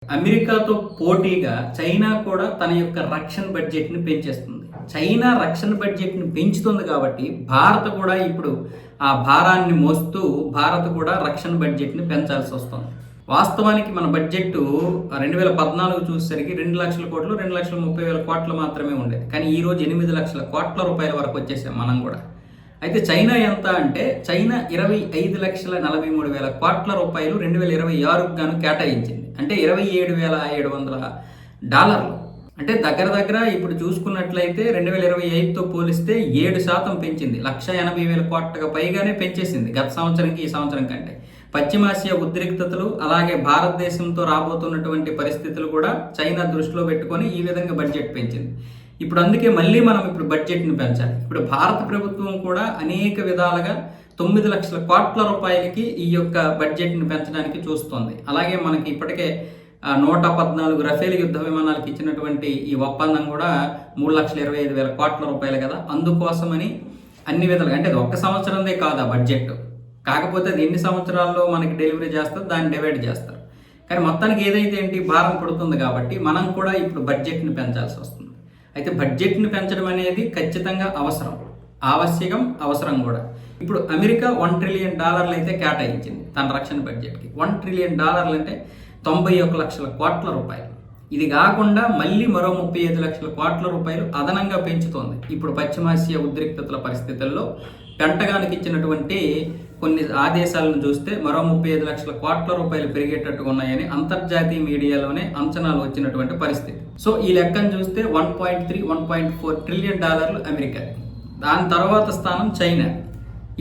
అమెరికాతో పోటీగా చైనా కూడా తన యొక్క రక్షణ బడ్జెట్ని పెంచేస్తుంది. చైనా రక్షణ బడ్జెట్ని పెంచుతుంది కాబట్టి భారత్ కూడా ఇప్పుడు ఆ భారాన్ని మోస్తూ భారత్ కూడా రక్షణ బడ్జెట్ని పెంచాల్సి వస్తుంది. వాస్తవానికి మన బడ్జెట్ 2014 చూసేసరికి 2 లక్షల కోట్లు, 2,30,000 కోట్లు మాత్రమే ఉండేది. కానీ ఈరోజు 8 లక్షల కోట్ల రూపాయల వరకు వచ్చేసాం మనం కూడా. అయితే చైనా ఎంత అంటే చైనా 25,43,000 కోట్ల రూపాయలు 2026కు గాను కేటాయించింది. అంటే $27,700. అంటే దగ్గర ఇప్పుడు చూసుకున్నట్లయితే 2025తో పోలిస్తే 7% పెంచింది. 1,80,000 కోట్లకు పైగానే పెంచేసింది గత సంవత్సరంకి ఈ సంవత్సరం కంటే. పశ్చిమాసియా ఉద్రిక్తతలు అలాగే భారతదేశంతో రాబోతున్నటువంటి పరిస్థితులు కూడా చైనా దృష్టిలో పెట్టుకొని ఈ విధంగా బడ్జెట్ పెంచింది. ఇప్పుడు అందుకే మళ్ళీ మనం ఇప్పుడు బడ్జెట్ని పెంచాలి. ఇప్పుడు భారత ప్రభుత్వం కూడా అనేక విధాలుగా 9 లక్షల కోట్ల రూపాయలకి ఈ యొక్క బడ్జెట్ని పెంచడానికి చూస్తోంది. అలాగే మనకి ఇప్పటికే 114 రఫేల్ యుద్ధ విమానాలకు ఇచ్చినటువంటి ఈ ఒప్పందం కూడా 3,25,000 కోట్ల రూపాయలు కదా. అందుకోసమని అన్ని విధాలుగా అంటే అది ఒక్క సంవత్సరందే కాదు ఆ బడ్జెట్. కాకపోతే అది ఎన్ని సంవత్సరాల్లో మనకి డెలివరీ చేస్తారు దాన్ని డివైడ్ చేస్తారు. కానీ మొత్తానికి ఏదైతే ఏంటి భారం పడుతుంది కాబట్టి మనం కూడా ఇప్పుడు బడ్జెట్ని పెంచాల్సి వస్తుంది. అయితే బడ్జెట్ని పెంచడం అనేది ఖచ్చితంగా ఆవశ్యకం, అవసరం కూడా. ఇప్పుడు అమెరికా $1 ట్రిలియన్ అయితే కేటాయించింది తన రక్షణ బడ్జెట్కి. $1 ట్రిలియన్ అంటే 91 లక్షల కోట్ల రూపాయలు. ఇది కాకుండా మళ్ళీ మరో 35 లక్షల కోట్ల రూపాయలు అదనంగా పెంచుతోంది. ఇప్పుడు పశ్చిమాసియా ఉద్రిక్తతల పరిస్థితుల్లో పెంటగానికి ఇచ్చినటువంటి కొన్ని ఆదేశాలను చూస్తే మరో 35 లక్షల కోట్ల రూపాయలు పెరిగేటట్టుగా ఉన్నాయని అంతర్జాతీయ మీడియాలోనే అంచనాలు వచ్చినటువంటి పరిస్థితి. సో ఈ లెక్కను చూస్తే $1.4 ట్రిలియన్ అమెరికా. దాని తర్వాత స్థానం చైనా.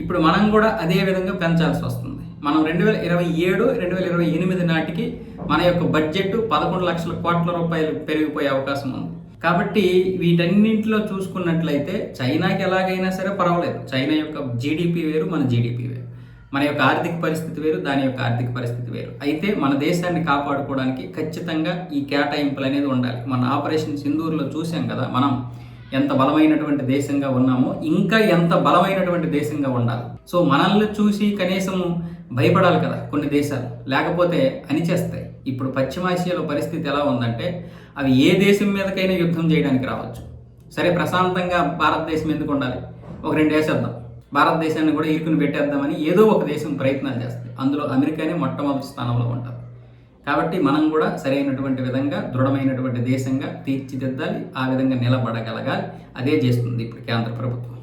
ఇప్పుడు మనం కూడా అదే విధంగా పెంచాల్సి వస్తుంది. మనం 2027, 2028 నాటికి మన యొక్క బడ్జెట్ 11 లక్షల కోట్ల రూపాయలు పెరిగిపోయే అవకాశం ఉంది. కాబట్టి వీటన్నింటిలో చూసుకున్నట్లయితే చైనాకి ఎలాగైనా సరే పర్వాలేదు. చైనా యొక్క జీడిపి వేరు, మన జీడిపి వేరు. మన యొక్క ఆర్థిక పరిస్థితి వేరు, దాని యొక్క ఆర్థిక పరిస్థితి వేరు. అయితే మన దేశాన్ని కాపాడుకోవడానికి ఖచ్చితంగా ఈ కేటాయింపులు అనేది ఉండాలి. మన ఆపరేషన్ సింధూర్లో చూసాం కదా మనం ఎంత బలమైనటువంటి దేశంగా ఉన్నామో ఇంకా ఎంత బలమైనటువంటి దేశంగా ఉండాలి. సో మనల్ని చూసి కనీసం భయపడాలి కదా కొన్ని దేశాలు, లేకపోతే అణిచేస్తాయి. ఇప్పుడు పశ్చిమాసియాలో పరిస్థితి ఎలా ఉందంటే అవి ఏ దేశం మీదకైనా యుద్ధం చేయడానికి రావచ్చు. సరే ప్రశాంతంగా భారతదేశం ఎందుకు ఉండాలి, ఒక 2 వేసేద్దాం, భారతదేశాన్ని కూడా ఇరుకుని పెట్టేద్దామని ఏదో ఒక దేశం ప్రయత్నాలు చేస్తుంది. అందులో అమెరికానే మొట్టమొదటి స్థానంలో ఉంటుంది. కాబట్టి మనం కూడా సరైనటువంటి విధంగా దృఢమైనటువంటి దేశంగా తీర్చిదిద్దాలి, ఆ విధంగా నిలబడగలగాలి. అదే చేస్తుంది ఇప్పుడు కేంద్ర ప్రభుత్వం.